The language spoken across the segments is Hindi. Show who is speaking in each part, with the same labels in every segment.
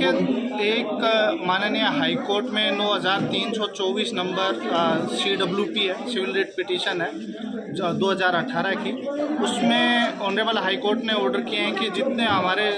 Speaker 1: देखिए, एक माननीय हाई कोर्ट में 9324 नंबर CWP है, सिविल रिट पिटीशन है, जो 2018 की। उसमें ऑनरेबल हाई कोर्ट ने ऑर्डर किए हैं कि जितने हमारे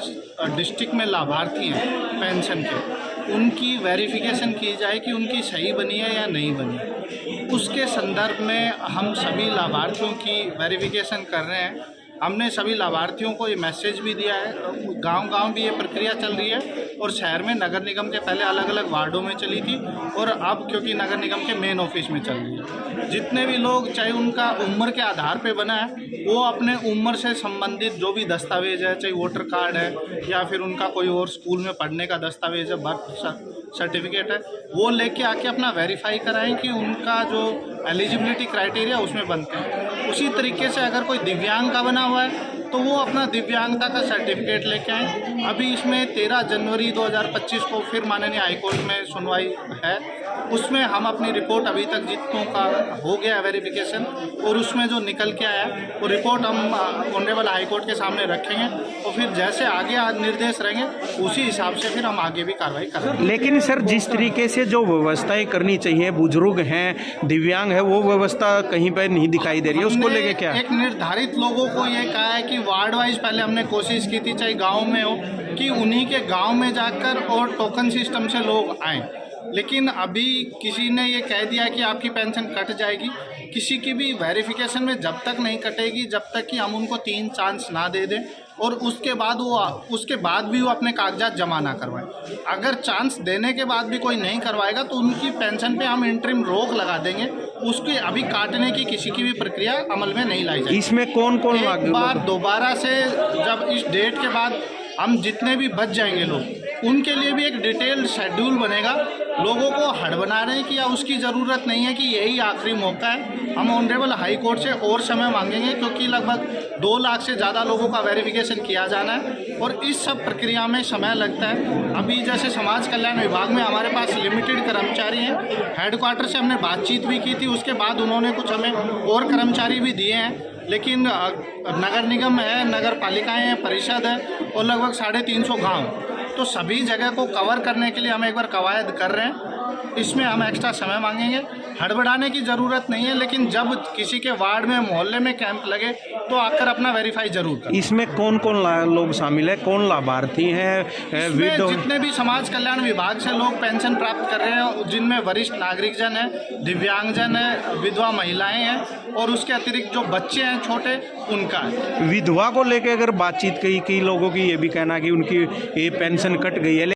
Speaker 1: डिस्ट्रिक्ट में लाभार्थी हैं पेंशन के, उनकी वेरिफिकेशन की जाए कि उनकी सही बनी है या नहीं बनी है। उसके संदर्भ में हम सभी लाभार्थियों की वेरिफिकेशन कर रहे हैं। हमने सभी लाभार्थियों को ये मैसेज भी दिया है। गांव-गांव भी ये प्रक्रिया चल रही है और शहर में नगर निगम के पहले अलग अलग वार्डों में चली थी और अब क्योंकि नगर निगम के मेन ऑफिस में चल रही है। जितने भी लोग, चाहे उनका उम्र के आधार पे बना है, वो अपने उम्र से संबंधित जो भी दस्तावेज है, चाहे वोटर कार्ड है या फिर उनका कोई और स्कूल में पढ़ने का दस्तावेज है, बर्थ सर्टिफिकेट है, वो लेके आके अपना वेरीफाई कराएं कि उनका जो एलिजिबिलिटी क्राइटेरिया उसमें बनते हैं। उसी तरीके से अगर कोई दिव्यांग का बना हुआ है तो वो अपना दिव्यांगता का सर्टिफिकेट लेके आएँ। अभी इसमें 13 जनवरी 2025 को फिर माननीय हाईकोर्ट में सुनवाई है। उसमें हम अपनी रिपोर्ट, अभी तक जितनों का हो गया वेरिफिकेशन और उसमें जो निकल के आया वो रिपोर्ट हम ऑनरेबल हाईकोर्ट के सामने रखेंगे और फिर जैसे आगे निर्देश रहेंगे उसी हिसाब से फिर हम आगे भी कार्रवाई करेंगे।
Speaker 2: लेकिन सर, जिस तरीके से जो व्यवस्थाएं करनी चाहिए, बुजुर्ग हैं, दिव्यांग है, वो व्यवस्था कहीं पर नहीं दिखाई दे रही है, उसको लेके क्या?
Speaker 1: एक निर्धारित लोगों को ये कहा है कि वार्ड वाइज पहले हमने कोशिश की थी, चाहे गाँव में हो, कि उन्हीं के गाँव में जाकर और टोकन सिस्टम से लोग आएँ। लेकिन अभी किसी ने ये कह दिया कि आपकी पेंशन कट जाएगी। किसी की भी वेरिफिकेशन में जब तक नहीं कटेगी, जब तक कि हम उनको 3 चांस ना दे दें और उसके बाद भी वो अपने कागजात जमा ना करवाएं। अगर चांस देने के बाद भी कोई नहीं करवाएगा तो उनकी पेंशन पे हम इंटरिम रोक लगा देंगे। उसके अभी काटने की किसी की भी प्रक्रिया अमल में नहीं लाई जाएगी।
Speaker 2: इसमें कौन कौन
Speaker 1: एक बार दोबारा से जब इस डेट के बाद हम जितने भी बच जाएंगे लोग, उनके लिए भी एक डिटेल्ड शेड्यूल बनेगा। लोगों को हड़बना रहे हैं कि या उसकी ज़रूरत नहीं है, कि यही आखिरी मौका है। हम ऑनरेबल हाई कोर्ट से और समय मांगेंगे क्योंकि लगभग 2 लाख से ज़्यादा लोगों का वेरिफिकेशन किया जाना है और इस सब प्रक्रिया में समय लगता है। अभी जैसे समाज कल्याण विभाग में हमारे पास लिमिटेड कर्मचारी हैं। हेडक्वार्टर से हमने बातचीत भी की थी, उसके बाद उन्होंने कुछ हमें और कर्मचारी भी दिए हैं। लेकिन नगर निगम है, नगर पालिकाएँ हैं, परिषद है और लगभग 350 गाँव, तो सभी जगह को कवर करने के लिए हम एक बार कवायद कर रहे हैं। इसमें हम एक्स्ट्रा समय मांगेंगे। हड़बड़ाने की ज़रूरत नहीं है, लेकिन जब किसी के वार्ड में, मोहल्ले में कैंप लगे तो आकर अपना वेरीफाई जरूर करें।
Speaker 2: इसमें कौन कौन लोग शामिल है, कौन लाभार्थी हैं?
Speaker 1: जितने भी समाज कल्याण विभाग से लोग पेंशन प्राप्त कर रहे हैं, जिनमें वरिष्ठ नागरिकजन है, दिव्यांगजन है, विधवा महिलाएं हैं और उसके अतिरिक्त जो बच्चे हैं छोटे, उनका है।
Speaker 2: विधवा को लेकर अगर बातचीत कई लोगों की ये भी कहना कि उनकी ये पेंशन कट गई है।